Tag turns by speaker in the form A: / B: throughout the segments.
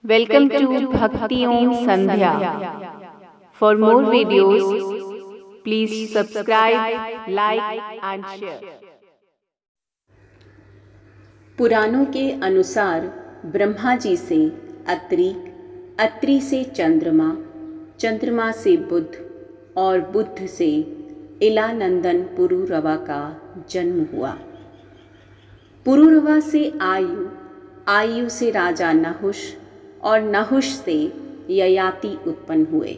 A: Welcome to Bhakti Om Sandhya. For more videos, please subscribe, like and share.
B: पुराणों के अनुसार ब्रह्मा जी से अत्रि, अत्रि से चंद्रमा, चंद्रमा से बुध और बुध से इलानंदन पुरुरवा का जन्म हुआ। पुरुरवा से आयु, आयु से राजा नहुष और नहुष से ययाति उत्पन्न हुए।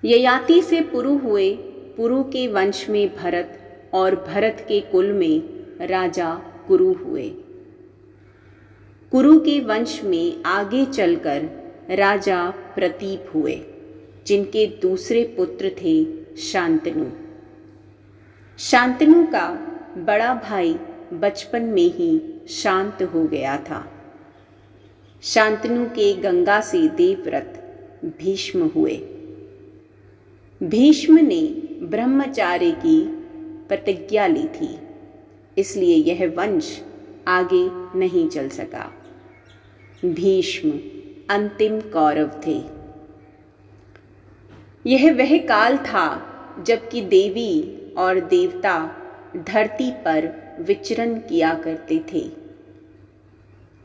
B: ययाति से पुरु हुए, पुरु के वंश में भरत और भरत के कुल में राजा कुरु हुए। कुरु के वंश में आगे चलकर राजा प्रतीप हुए, जिनके दूसरे पुत्र थे शांतनु। शांतनु का बड़ा भाई बचपन में ही शांत हो गया था। शांतनु के गंगा से देवव्रत भीष्म हुए। भीष्म ने ब्रह्मचार्य की प्रतिज्ञा ली थी, इसलिए यह वंश आगे नहीं चल सका। भीष्म अंतिम कौरव थे। यह वह काल था जबकि देवी और देवता धरती पर विचरण किया करते थे।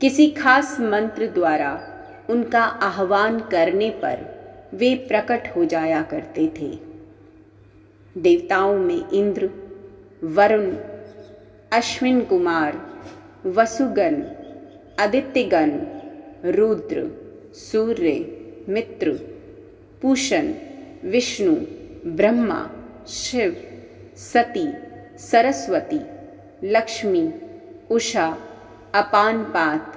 B: किसी खास मंत्र द्वारा उनका आह्वान करने पर वे प्रकट हो जाया करते थे। देवताओं में इंद्र, वरुण, अश्विन कुमार, वसुगण, आदित्यगण, रुद्र, सूर्य, मित्र, पूषण, विष्णु, ब्रह्मा, शिव, सती, सरस्वती, लक्ष्मी, उषा, अपानपात,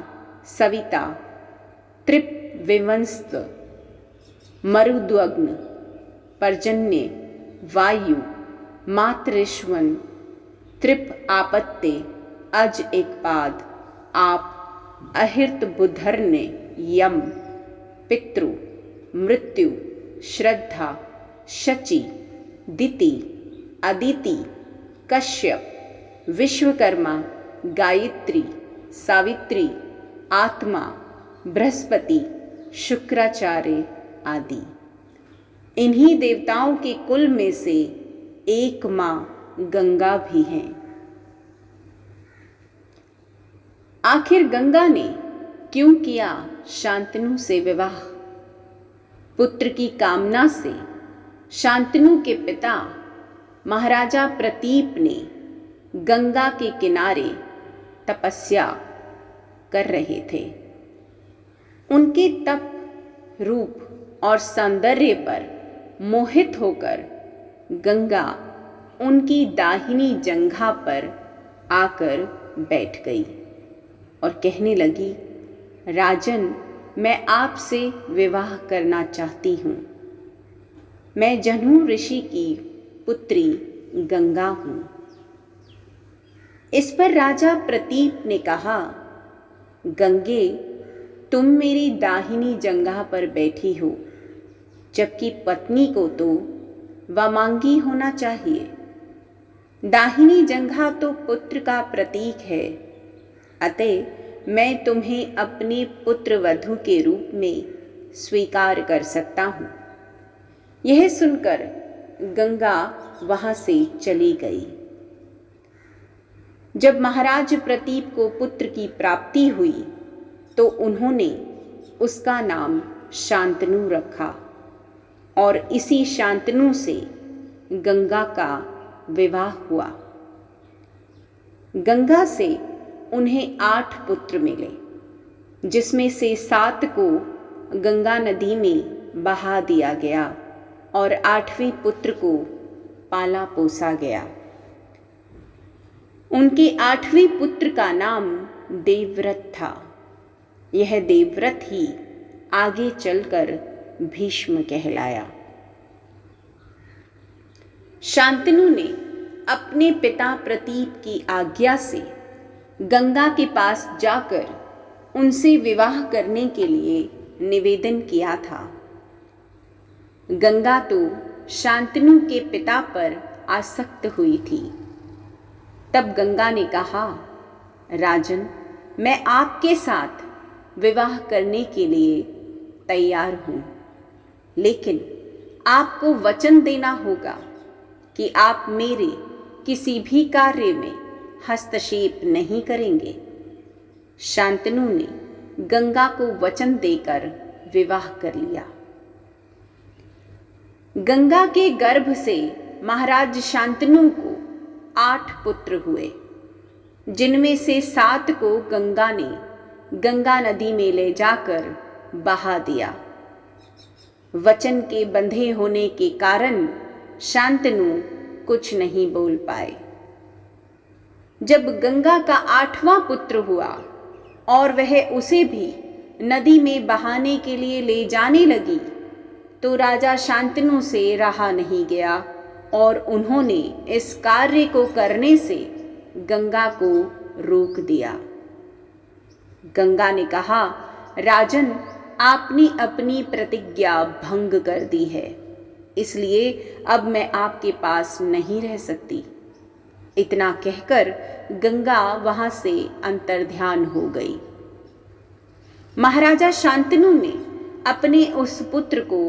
B: सविता, त्रिपविंशत्व, मरुद्वग्न, पर्जन्य, वायु, मातृश्वन, त्रिप आपत्ते, अज एकपाद, आप, अहिर्त बुधर्ने, यम, पितृ, मृत्यु, श्रद्धा, शची, दिति, अदिति, कश्यप, विश्वकर्मा, गायत्री, सावित्री, आत्मा, बृहस्पति, शुक्राचार्य आदि। इन्हीं देवताओं के कुल में से एक माँ गंगा भी हैं। आखिर गंगा ने क्यों किया शांतनु से विवाह? पुत्र की कामना से शांतनु के पिता महाराजा प्रतीप ने गंगा के किनारे तपस्या कर रहे थे। उनके तप, रूप और सौंदर्य पर मोहित होकर गंगा उनकी दाहिनी जंघा पर आकर बैठ गई और कहने लगी, राजन, मैं आपसे विवाह करना चाहती हूँ। मैं जनू ऋषि की पुत्री गंगा हूँ। इस पर राजा प्रतीप ने कहा, गंगे, तुम मेरी दाहिनी जंघा पर बैठी हो, जबकि पत्नी को तो वामांगी होना चाहिए। दाहिनी जंघा तो पुत्र का प्रतीक है, अतः मैं तुम्हें अपने पुत्र वधू के रूप में स्वीकार कर सकता हूँ। यह सुनकर गंगा वहाँ से चली गई। जब महाराज प्रतीप को पुत्र की प्राप्ति हुई तो उन्होंने उसका नाम शांतनु रखा और इसी शांतनु से गंगा का विवाह हुआ। गंगा से उन्हें 8 पुत्र मिले, जिसमें से 7 को गंगा नदी में बहा दिया गया और 8वें पुत्र को पाला पोसा गया। उनके 8वें पुत्र का नाम देवव्रत था। यह देवव्रत ही आगे चलकर भीष्म कहलाया। शांतनु ने अपने पिता प्रतीप की आज्ञा से गंगा के पास जाकर उनसे विवाह करने के लिए निवेदन किया था। गंगा तो शांतनु के पिता पर आसक्त हुई थी। तब गंगा ने कहा, राजन, मैं आपके साथ विवाह करने के लिए तैयार हूँ, लेकिन आपको वचन देना होगा कि आप मेरे किसी भी कार्य में हस्तक्षेप नहीं करेंगे। शांतनु ने गंगा को वचन देकर विवाह कर लिया। गंगा के गर्भ से महाराज शांतनु को 8 पुत्र हुए, जिनमें से 7 को गंगा ने गंगा नदी में ले जाकर बहा दिया। वचन के बंधे होने के कारण शांतनु कुछ नहीं बोल पाए। जब गंगा का 8वां पुत्र हुआ और वह उसे भी नदी में बहाने के लिए ले जाने लगी, तो राजा शांतनु से रहा नहीं गया और उन्होंने इस कार्य को करने से गंगा को रोक दिया। गंगा ने कहा, राजन, आपने अपनी प्रतिज्ञा भंग कर दी है, इसलिए अब मैं आपके पास नहीं रह सकती। इतना कहकर गंगा वहां से अंतर्ध्यान हो गई। महाराजा शांतनु ने अपने उस पुत्र को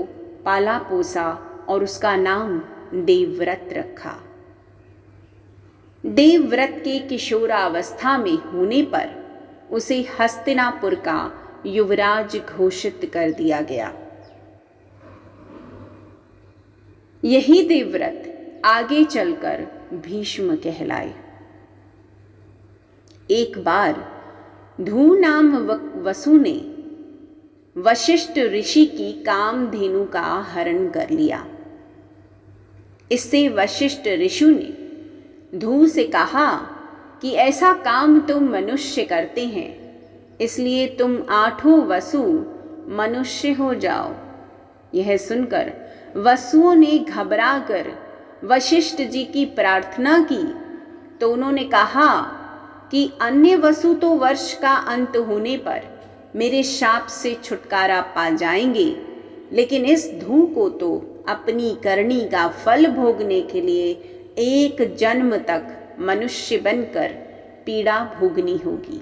B: पाला पोसा और उसका नाम देवव्रत रखा। देवव्रत के किशोरावस्था में होने पर उसे हस्तिनापुर का युवराज घोषित कर दिया गया। यही देवव्रत आगे चलकर भीष्म कहलाए। एक बार धू नाम वसु ने वशिष्ठ ऋषि की कामधेनु का हरण कर लिया। इससे वशिष्ठ ऋषि ने धू से कहा कि ऐसा काम तुम मनुष्य करते हैं, इसलिए तुम 8 वसु मनुष्य हो जाओ। यह सुनकर वसुओं ने घबराकर वशिष्ठ जी की प्रार्थना की, तो उन्होंने कहा कि अन्य वसु तो वर्ष का अंत होने पर मेरे शाप से छुटकारा पा जाएंगे, लेकिन इस धू को तो अपनी करनी का फल भोगने के लिए एक जन्म तक मनुष्य बनकर पीड़ा भोगनी होगी।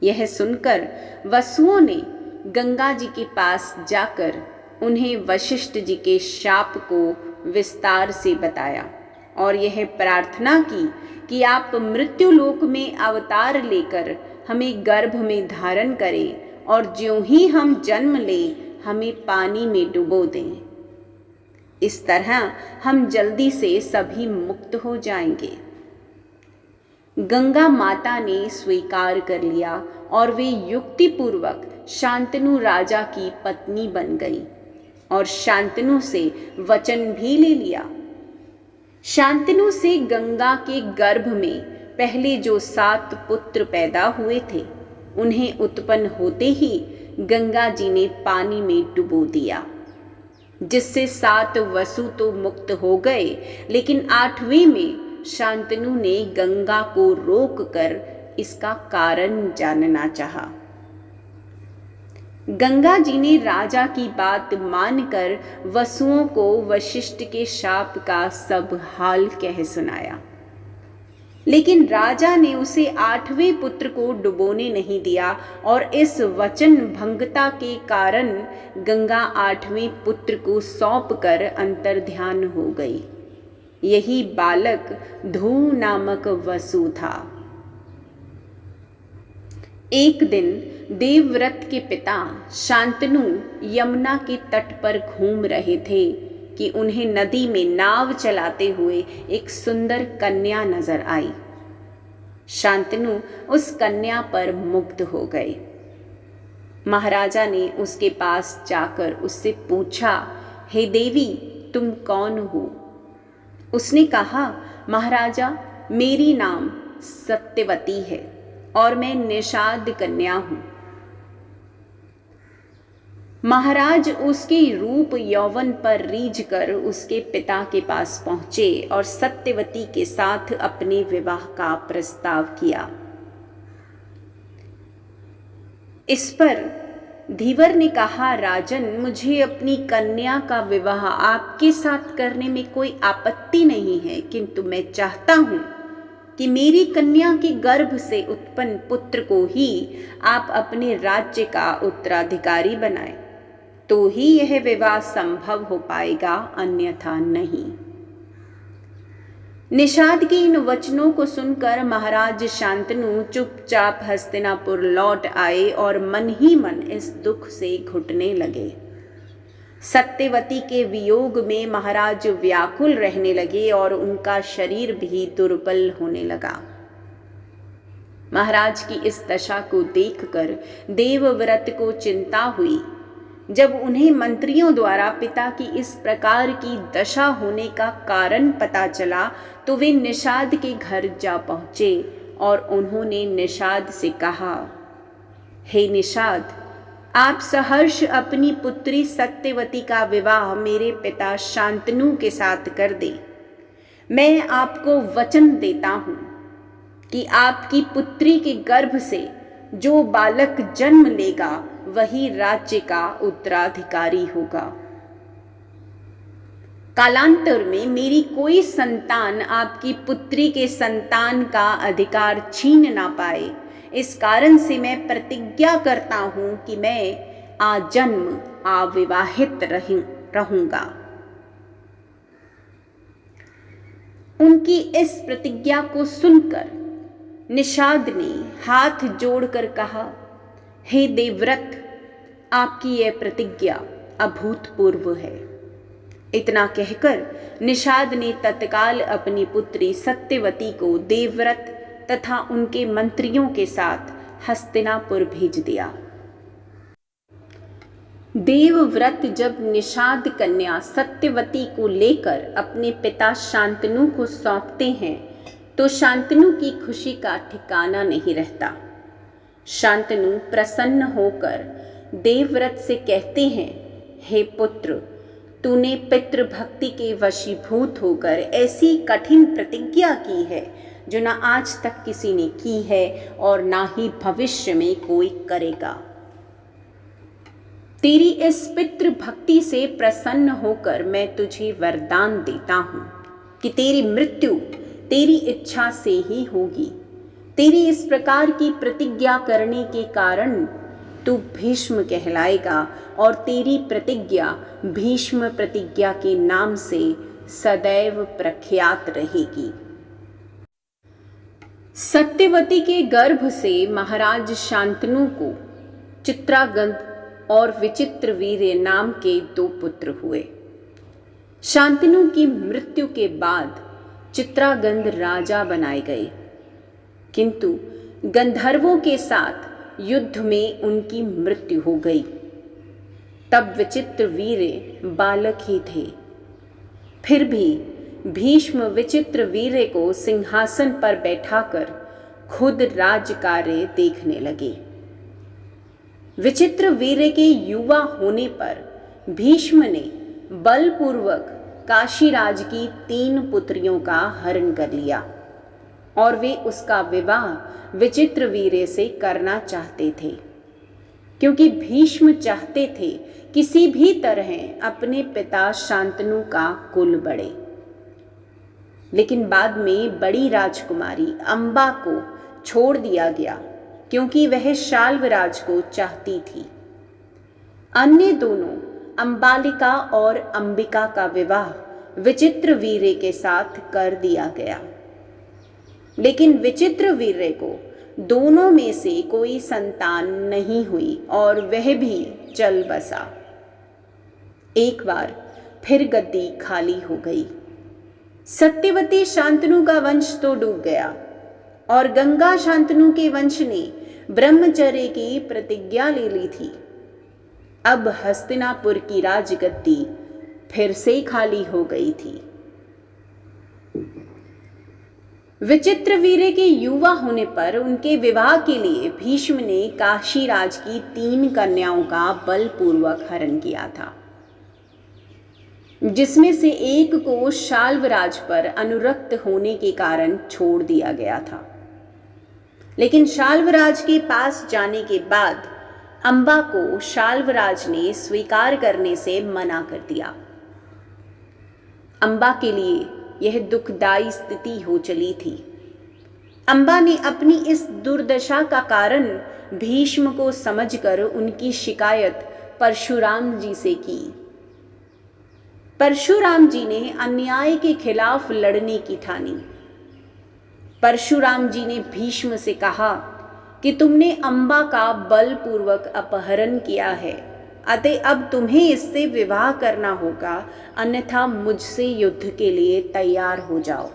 B: यह सुनकर वसुओं ने गंगा जी के पास जाकर उन्हें वशिष्ठ जी के शाप को विस्तार से बताया और यह प्रार्थना की कि आप मृत्युलोक में अवतार लेकर हमें गर्भ में धारण करें और ज्यों ही हम जन्म लें हमें पानी में डुबो दें। इस तरह हम जल्दी से सभी मुक्त हो जाएंगे। गंगा माता ने स्वीकार कर लिया और वे युक्तिपूर्वक शांतनु राजा की पत्नी बन गई और शांतनु से वचन भी ले लिया। शांतनु से गंगा के गर्भ में पहले जो 7 पुत्र पैदा हुए थे, उन्हें उत्पन्न होते ही गंगा जी ने पानी में डुबो दिया, जिससे 7 वसु तो मुक्त हो गए, लेकिन 8वें में शांतनु ने गंगा को रोककर इसका कारण जानना चाहा। गंगा जी ने राजा की बात मानकर वसुओं को वशिष्ठ के शाप का सब हाल कह सुनाया, लेकिन राजा ने उसे 8वें पुत्र को डुबोने नहीं दिया और इस वचन भंगता के कारण गंगा 8वें पुत्र को सौंपकर अंतर्ध्यान हो गई। यही बालक धू नामक वसु था। एक दिन देवव्रत के पिता शांतनु यमुना के तट पर घूम रहे थे कि उन्हें नदी में नाव चलाते हुए एक सुंदर कन्या नजर आई। शांतनु उस कन्या पर मुग्ध हो गए। महाराजा ने उसके पास जाकर उससे पूछा, हे देवी, तुम कौन हो? उसने कहा, महाराजा, मेरी नाम सत्यवती है और मैं निषाद कन्या हूं। महाराज उसके रूप यौवन पर रीझकर उसके पिता के पास पहुंचे और सत्यवती के साथ अपने विवाह का प्रस्ताव किया। इस पर धीवर ने कहा, राजन, मुझे अपनी कन्या का विवाह आपके साथ करने में कोई आपत्ति नहीं है, किंतु मैं चाहता हूं कि मेरी कन्या के गर्भ से उत्पन्न पुत्र को ही आप अपने राज्य का उत्तराधिकारी बनाएं, तो ही यह विवाह संभव हो पाएगा, अन्यथा नहीं। निषाद के इन वचनों को सुनकर महाराज शांतनु चुपचाप हस्तिनापुर लौट आए और मन ही मन इस दुख से घुटने लगे। सत्यवती के वियोग में महाराज व्याकुल रहने लगे और उनका शरीर भी दुर्बल होने लगा। महाराज की इस दशा को देखकर देवव्रत को चिंता हुई। जब उन्हें मंत्रियों द्वारा पिता की इस प्रकार की दशा होने का कारण पता चला तो वे निषाद के घर जा पहुंचे और उन्होंने निषाद से कहा, हे निषाद, आप सहर्ष अपनी पुत्री सत्यवती का विवाह मेरे पिता शांतनु के साथ कर दे। मैं आपको वचन देता हूं कि आपकी पुत्री के गर्भ से जो बालक जन्म लेगा वही राज्य का उत्तराधिकारी होगा। कालांतर में मेरी कोई संतान आपकी पुत्री के संतान का अधिकार छीन ना पाए, इस कारण से मैं प्रतिज्ञा करता हूं कि मैं आजन्म अविवाहित रहूंगा। उनकी इस प्रतिज्ञा को सुनकर निषाद ने हाथ जोड़कर कहा, हे देवव्रत, आपकी यह प्रतिज्ञा अभूतपूर्व है। इतना कहकर निषाद ने तत्काल अपनी पुत्री सत्यवती को देवव्रत तथा उनके मंत्रियों के साथ हस्तिनापुर भेज दिया। देवव्रत जब निषाद कन्या सत्यवती को लेकर अपने पिता शांतनु को सौंपते हैं तो शांतनु की खुशी का ठिकाना नहीं रहता। शांतनु प्रसन्न होकर देवव्रत से कहते हैं, हे पुत्र, तूने पितृभक्ति के वशीभूत होकर ऐसी कठिन प्रतिज्ञा की है जो न आज तक किसी ने की है और ना ही भविष्य में कोई करेगा। तेरी इस पितृभक्ति से प्रसन्न होकर मैं तुझे वरदान देता हूं कि तेरी मृत्यु तेरी इच्छा से ही होगी। तेरी इस प्रकार की प्रतिज्ञा करने के कारण तू भीष्म कहलाएगा और तेरी प्रतिज्ञा भीष्म प्रतिज्ञा के नाम से सदैव प्रख्यात रहेगी। सत्यवती के गर्भ से महाराज शांतनु को चित्रागंध और विचित्रवीर्य नाम के 2 पुत्र हुए। शांतनु की मृत्यु के बाद चित्रागंध राजा बनाए गए, किंतु गंधर्वों के साथ युद्ध में उनकी मृत्यु हो गई। तब विचित्रवीर्य बालक ही थे। फिर भी भीष्म विचित्रवीर्य को सिंहासन पर बैठाकर खुद राज कार्य देखने लगे। विचित्रवीर्य के युवा होने पर भीष्म ने बलपूर्वक काशीराज की 3 पुत्रियों का हरण कर लिया और वे उसका विवाह विचित्रवीर्य से करना चाहते थे, क्योंकि भीष्म चाहते थे किसी भी तरह अपने पिता शांतनु का कुल बढ़े। लेकिन बाद में बड़ी राजकुमारी अंबा को छोड़ दिया गया, क्योंकि वह शाल्वराज को चाहती थी। अन्य दोनों अंबालिका और अंबिका का विवाह विचित्रवीर्य के साथ कर दिया गया। लेकिन विचित्रवीर्य को दोनों में से कोई संतान नहीं हुई और वह भी चल बसा। एक बार फिर गद्दी खाली हो गई। सत्यवती शांतनु का वंश तो डूब गया और गंगा शांतनु के वंश ने ब्रह्मचर्य की प्रतिज्ञा ले ली थी। अब हस्तिनापुर की राजगद्दी फिर से खाली हो गई थी। विचित्रवीर्य के युवा होने पर उनके विवाह के लिए भीष्म ने काशीराज की 3 कन्याओं का बलपूर्वक हरण किया था, जिसमें से एक को शाल्वराज पर अनुरक्त होने के कारण छोड़ दिया गया था। लेकिन शाल्वराज के पास जाने के बाद अंबा को शाल्वराज ने स्वीकार करने से मना कर दिया। अंबा के लिए यह दुखदायी स्थिति हो चली थी। अम्बा ने अपनी इस दुर्दशा का कारण भीष्म को समझकर उनकी शिकायत परशुराम जी से की। परशुराम जी ने अन्याय के खिलाफ लड़ने की ठानी। परशुराम जी ने भीष्म से कहा कि तुमने अम्बा का बलपूर्वक अपहरण किया है, अतः अब तुम्हें इससे विवाह करना होगा, अन्यथा मुझसे युद्ध के लिए तैयार हो जाओ।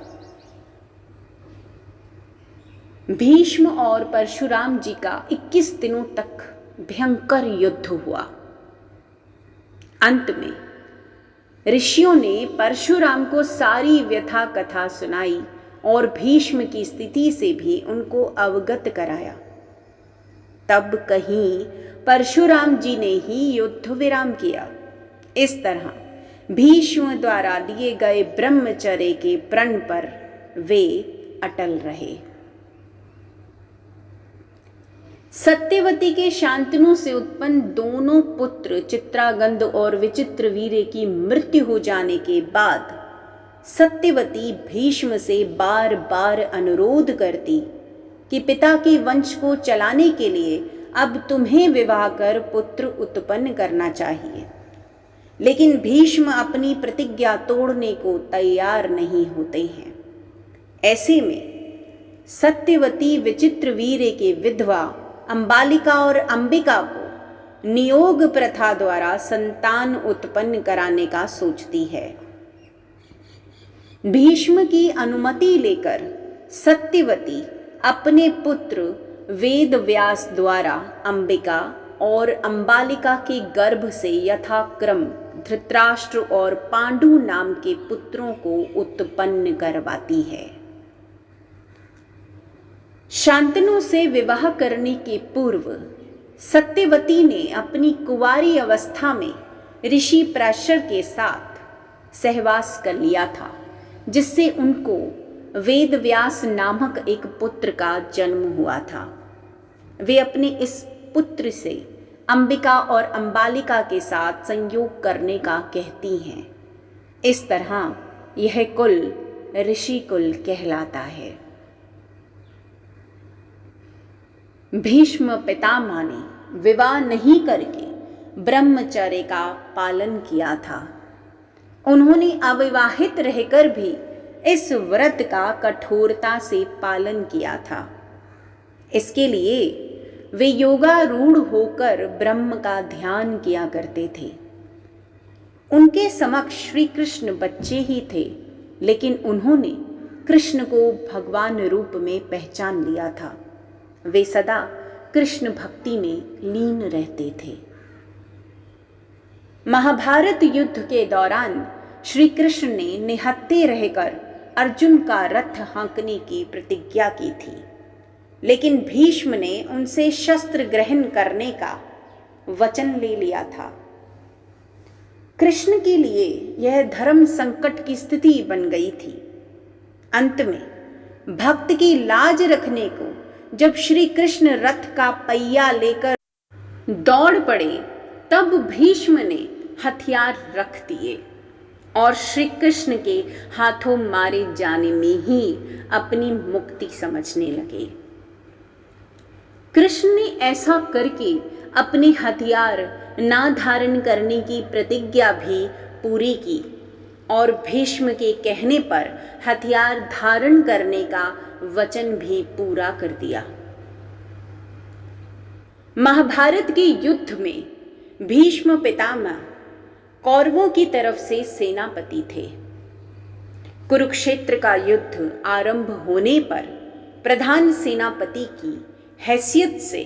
B: भीष्म और परशुराम जी का 21 दिनों तक भयंकर युद्ध हुआ। अंत में ऋषियों ने परशुराम को सारी व्यथा कथा सुनाई और भीष्म की स्थिति से भी उनको अवगत कराया। तब कहीं परशुराम जी ने ही युद्ध विराम किया। इस तरह भीष्म द्वारा दिए गए ब्रह्मचर्य के प्रण पर वे अटल रहे। सत्यवती के शांतनु से उत्पन्न दोनों पुत्र चित्रागंध और विचित्रवीर्य की मृत्यु हो जाने के बाद सत्यवती भीष्म से बार बार अनुरोध करती कि पिता के वंश को चलाने के लिए अब तुम्हें विवाह कर पुत्र उत्पन्न करना चाहिए, लेकिन भीष्म अपनी प्रतिज्ञा तोड़ने को तैयार नहीं होते हैं। ऐसे में सत्यवती विचित्रवीर्य के विधवा अंबालिका और अंबिका को नियोग प्रथा द्वारा संतान उत्पन्न कराने का सोचती है। भीष्म की अनुमति लेकर सत्यवती अपने पुत्र वेद व्यास द्वारा अंबिका और अंबालिका के गर्भ से यथाक्रम धृतराष्ट्र और पांडु नाम के पुत्रों को उत्पन्न करवाती है। शांतनु से विवाह करने के पूर्व सत्यवती ने अपनी कुंवारी अवस्था में ऋषि पराशर के साथ सहवास कर लिया था, जिससे उनको वेद व्यास नामक एक पुत्र का जन्म हुआ था। वे अपने इस पुत्र से अंबिका और अंबालिका के साथ संयोग करने का कहती हैं। इस तरह यह कुल ऋषि कुल कहलाता है। भीष्म पितामह ने विवाह नहीं करके ब्रह्मचर्य का पालन किया था। उन्होंने अविवाहित रहकर भी इस व्रत का कठोरता से पालन किया था। इसके लिए वे योगारूढ़ होकर ब्रह्म का ध्यान किया करते थे। उनके समक्ष श्री कृष्ण बच्चे ही थे, लेकिन उन्होंने कृष्ण को भगवान रूप में पहचान लिया था। वे सदा कृष्ण भक्ति में लीन रहते थे। महाभारत युद्ध के दौरान श्री कृष्ण ने निहत्थे रहकर अर्जुन का रथ हाँकने की प्रतिज्ञा की थी, लेकिन भीष्म ने उनसे शस्त्र ग्रहण करने का वचन ले लिया था। कृष्ण के लिए यह धर्म संकट की स्थिति बन गई थी। अंत में भक्त की लाज रखने को जब श्री कृष्ण रथ का पहिया लेकर दौड़ पड़े, तब भीष्म ने हथियार रख दिए और श्री कृष्ण के हाथों मारे जाने में ही अपनी मुक्ति समझने लगे। कृष्ण ने ऐसा करके अपने हथियार ना धारण करने की प्रतिज्ञा भी पूरी की और भीष्म के कहने पर हथियार धारण करने का वचन भी पूरा कर दिया। महाभारत के युद्ध में भीष्म पितामह कौरवों की तरफ से सेनापति थे। कुरुक्षेत्र का युद्ध आरंभ होने पर प्रधान सेनापति की हैसियत से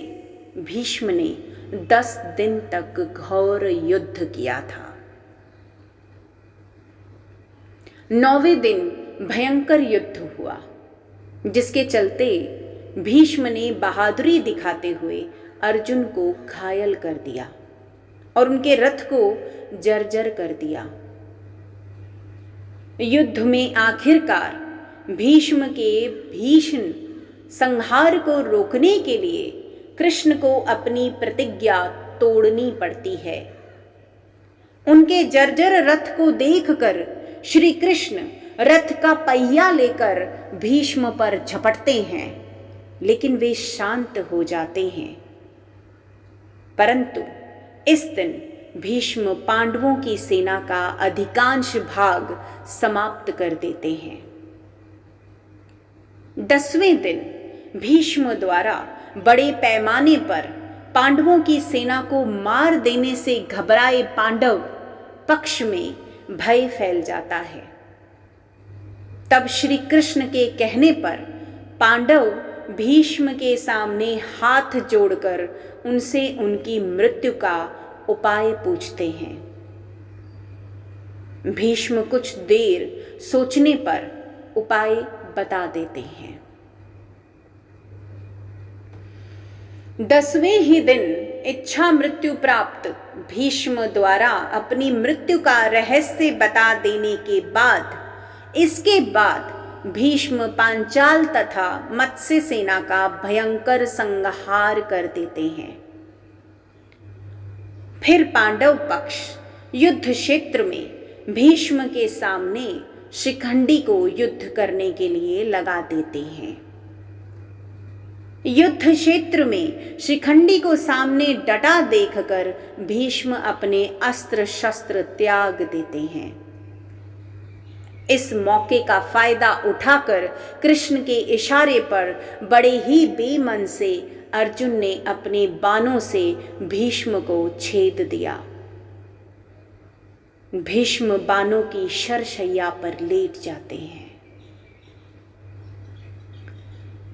B: भीष्म ने 10 दिन तक घोर युद्ध किया था। 9वें दिन भयंकर युद्ध हुआ, जिसके चलते भीष्म ने बहादुरी दिखाते हुए अर्जुन को घायल कर दिया और उनके रथ को जर्जर कर दिया। युद्ध में आखिरकार भीष्म के भीषण संहार को रोकने के लिए कृष्ण को अपनी प्रतिज्ञा तोड़नी पड़ती है। उनके जर्जर रथ को देखकर श्री कृष्ण रथ का पहिया लेकर भीष्म पर झपटते हैं, लेकिन वे शांत हो जाते हैं। परंतु इस दिन भीष्म पांडवों की सेना का अधिकांश भाग समाप्त कर देते हैं। 10वें दिन भीष्म द्वारा बड़े पैमाने पर पांडवों की सेना को मार देने से घबराए पांडव पक्ष में भय फैल जाता है। तब श्री कृष्ण के कहने पर पांडव भीष्म के सामने हाथ जोड़कर उनसे उनकी मृत्यु का उपाय पूछते हैं। भीष्म कुछ देर सोचने पर उपाय बता देते हैं। 10वें ही दिन इच्छा मृत्यु प्राप्त भीष्म द्वारा अपनी मृत्यु का रहस्य बता देने के बाद इसके बाद भीष्म पांचाल तथा मत्स्य सेना का भयंकर संहार कर देते हैं। फिर पांडव पक्ष युद्ध क्षेत्र में भीष्म के सामने शिखंडी को युद्ध करने के लिए लगा देते हैं। युद्ध क्षेत्र में शिखंडी को सामने डटा देखकर भीष्म अपने अस्त्र शस्त्र त्याग देते हैं। इस मौके का फायदा उठाकर कृष्ण के इशारे पर बड़े ही बेमन से अर्जुन ने अपने बाणों से भीष्म को छेद दिया। भीष्म बाणों की शरशैया पर लेट जाते हैं।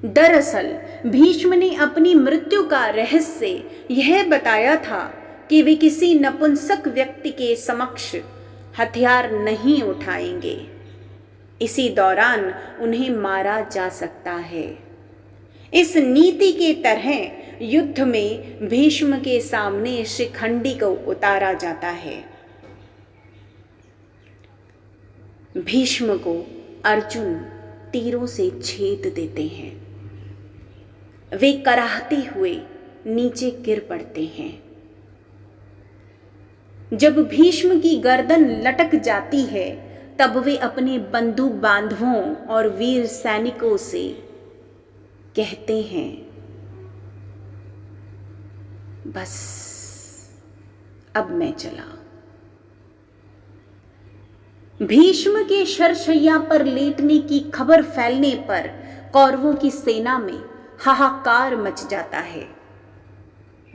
B: दरअसल भीष्म ने अपनी मृत्यु का रहस्य यह बताया था कि वे किसी नपुंसक व्यक्ति के समक्ष हथियार नहीं उठाएंगे। इसी दौरान उन्हें मारा जा सकता है। इस नीति के तरह युद्ध में भीष्म के सामने शिखंडी को उतारा जाता है। भीष्म को अर्जुन तीरों से छेद देते हैं। वे कराहते हुए नीचे गिर पड़ते हैं। जब भीष्म की गर्दन लटक जाती है तब वे अपने बंदूक बांधवों और वीर सैनिकों से कहते हैं, बस अब मैं चला। भीष्म के शरशैया पर लेटने की खबर फैलने पर कौरवों की सेना में हाहाकार मच जाता है।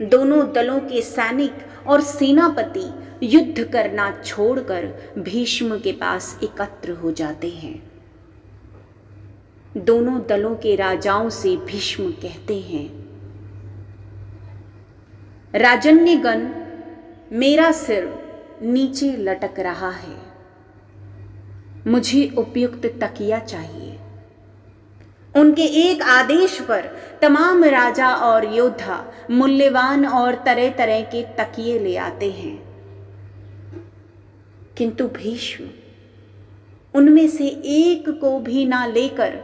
B: दोनों दलों के सैनिक और सेनापति युद्ध करना छोड़कर भीष्म के पास एकत्र हो जाते हैं। दोनों दलों के राजाओं से भीष्म कहते हैं, राजन्यगण, मेरा सिर नीचे लटक रहा है। मुझे उपयुक्त तकिया चाहिए। उनके एक आदेश पर तमाम राजा और योद्धा मूल्यवान और तरह तरह के तकिए ले आते हैं, किंतु भीष्म उनमें से एक को भी ना लेकर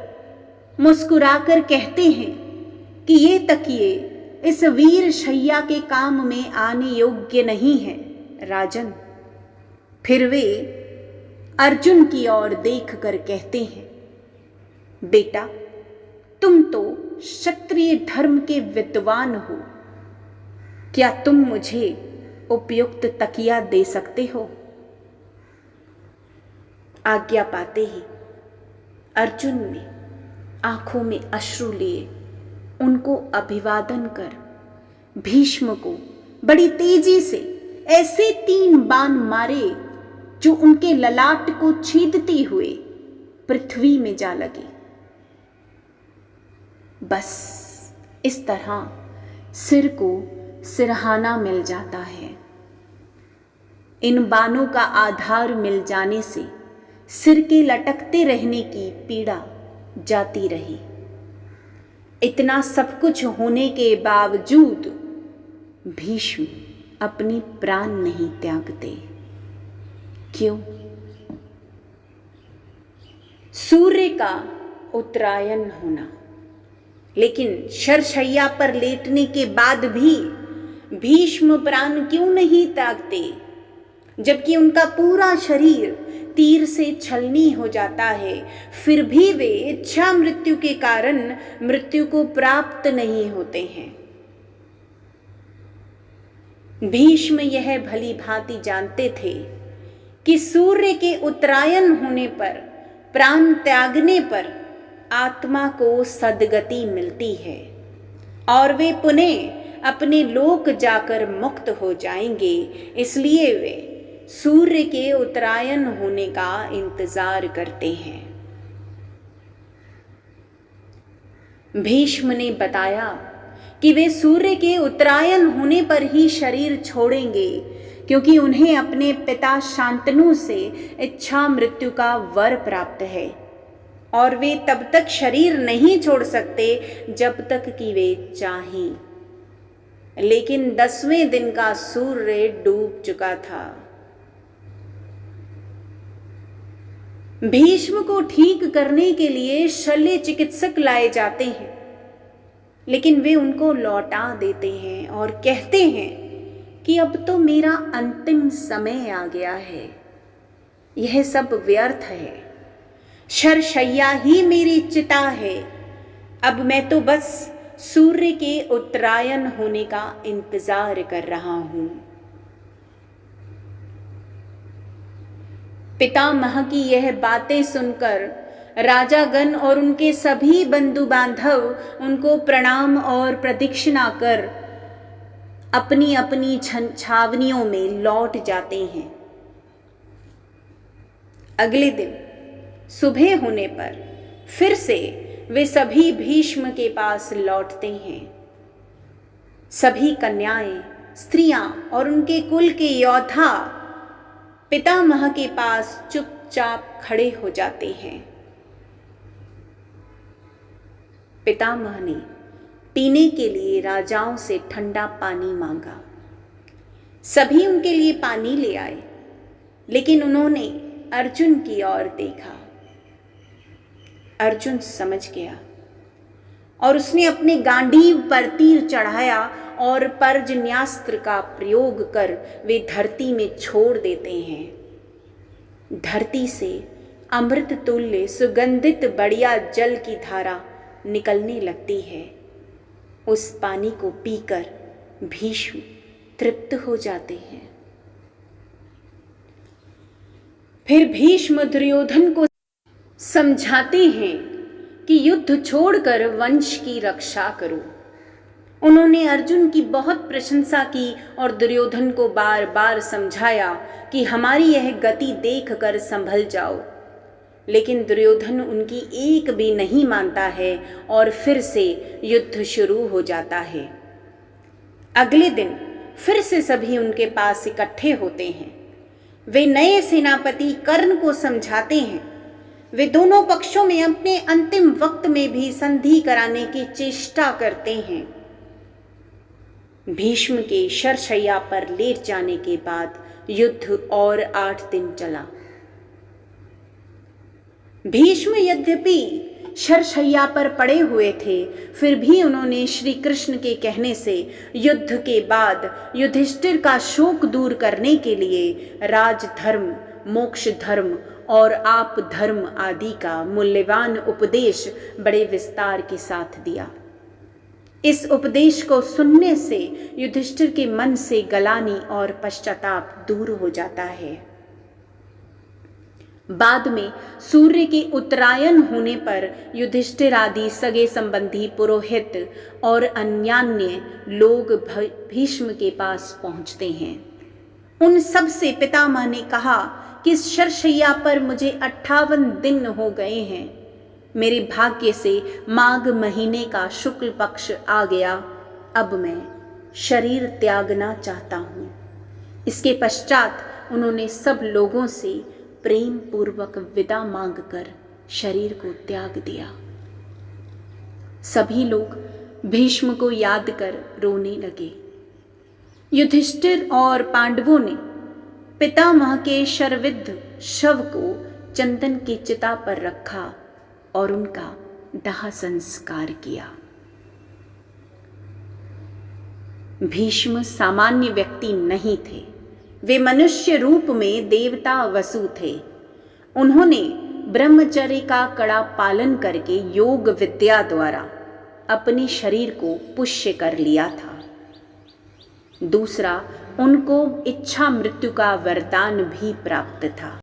B: मुस्कुराकर कहते हैं कि ये तकिए इस वीर शैया के काम में आने योग्य नहीं है। राजन, फिर वे अर्जुन की ओर देखकर कहते हैं, बेटा, तुम तो क्षत्रिय धर्म के विद्वान हो, क्या तुम मुझे उपयुक्त तकिया दे सकते हो? आज्ञा पाते ही अर्जुन ने आंखों में अश्रु लिए उनको अभिवादन कर भीष्म को बड़ी तेजी से ऐसे 3 बाण मारे जो उनके ललाट को छेदते हुए पृथ्वी में जा लगे। बस इस तरह सिर को सिरहाना मिल जाता है। इन बाणों का आधार मिल जाने से सिर के लटकते रहने की पीड़ा जाती रही। इतना सब कुछ होने के बावजूद भीष्म अपने प्राण नहीं त्यागते। क्यों? सूर्य का उत्तरायण होना, लेकिन शरशैया पर लेटने के बाद भी भीष्म प्राण क्यों नहीं त्यागते, जबकि उनका पूरा शरीर तीर से छलनी हो जाता है, फिर भी वे इच्छा मृत्यु के कारण मृत्यु को प्राप्त नहीं होते हैं। भीष्म यह भली भांति जानते थे कि सूर्य के उत्तरायण होने पर, प्राण त्यागने पर आत्मा को सद्गति मिलती है और वे पुनः अपने लोक जाकर मुक्त हो जाएंगे। इसलिए वे सूर्य के उत्तरायण होने का इंतजार करते हैं। भीष्म ने बताया कि वे सूर्य के उत्तरायण होने पर ही शरीर छोड़ेंगे, क्योंकि उन्हें अपने पिता शांतनु से इच्छा मृत्यु का वर प्राप्त है और वे तब तक शरीर नहीं छोड़ सकते जब तक कि वे चाहें। लेकिन 10वें दिन का सूर्य डूब चुका था। भीष्म को ठीक करने के लिए शल्य चिकित्सक लाए जाते हैं, लेकिन वे उनको लौटा देते हैं और कहते हैं कि अब तो मेरा अंतिम समय आ गया है, यह सब व्यर्थ है, शरशैया ही मेरी चिता है, अब मैं तो बस सूर्य के उत्तरायण होने का इंतजार कर रहा हूं। पितामह की यह बातें सुनकर राजागण और उनके सभी बंधु बांधव उनको प्रणाम और प्रदक्षिणा कर अपनी अपनी छावनियों में लौट जाते हैं। अगले दिन सुबह होने पर फिर से वे सभी भीष्म के पास लौटते हैं। सभी कन्याएं, स्त्रियां और उनके कुल के योद्धा पितामह के पास चुपचाप खड़े हो जाते हैं। पितामह ने पीने के लिए राजाओं से ठंडा पानी मांगा। सभी उनके लिए पानी ले आए, लेकिन उन्होंने अर्जुन की ओर देखा। अर्जुन समझ गया और उसने अपने गांडीव पर तीर चढ़ाया और पर्जन्यास्त्र का प्रयोग कर वे धरती में छोड़ देते हैं। धरती से अमृत तुल्य सुगंधित बढ़िया जल की धारा निकलने लगती है। उस पानी को पीकर भीष्म तृप्त हो जाते हैं। फिर भीष्म दुर्योधन को समझाते हैं कि युद्ध छोड़कर वंश की रक्षा करो। उन्होंने अर्जुन की बहुत प्रशंसा की और दुर्योधन को बार बार समझाया कि हमारी यह गति देखकर संभल जाओ, लेकिन दुर्योधन उनकी एक भी नहीं मानता है और फिर से युद्ध शुरू हो जाता है। अगले दिन फिर से सभी उनके पास इकट्ठे होते हैं। वे नए सेनापति कर्ण को समझाते हैं। वे दोनों पक्षों में अपने अंतिम वक्त में भी संधि कराने की चेष्टा करते हैं। भीष्म के शरशैया पर लेट जाने के बाद युद्ध और 8 दिन चला। भीष्म यद्यपि शरशैया पर पड़े हुए थे, फिर भी उन्होंने श्री कृष्ण के कहने से युद्ध के बाद युधिष्ठिर का शोक दूर करने के लिए राजधर्म, मोक्ष धर्म और आप धर्म आदि का मूल्यवान उपदेश बड़े विस्तार के साथ दिया। इस उपदेश को सुनने से युधिष्ठिर के मन से गलानी और पश्चाताप दूर हो जाता है। बाद में सूर्य के उत्तरायण होने पर युधिष्ठिर आदि सगे संबंधी पुरोहित और अन्यान्य लोग भीष्म के पास पहुंचते हैं। उन सब से पितामह ने कहा कि इस शरशैया पर मुझे 58 दिन हो गए हैं। मेरे भाग्य से माघ महीने का शुक्ल पक्ष आ गया। अब मैं शरीर त्यागना चाहता हूँ। इसके पश्चात उन्होंने सब लोगों से प्रेम पूर्वक विदा मांगकर शरीर को त्याग दिया। सभी लोग भीष्म को याद कर रोने लगे। युधिष्ठिर और पांडवों ने पितामह के शरविद्ध शव को चंदन की चिता पर रखा और उनका दाह संस्कार किया। भीष्म सामान्य व्यक्ति नहीं थे। वे मनुष्य रूप में देवता वसु थे। उन्होंने ब्रह्मचर्य का कड़ा पालन करके योग विद्या द्वारा अपने शरीर को पुष्य कर लिया था। दूसरा, उनको इच्छा मृत्यु का वरदान भी प्राप्त था।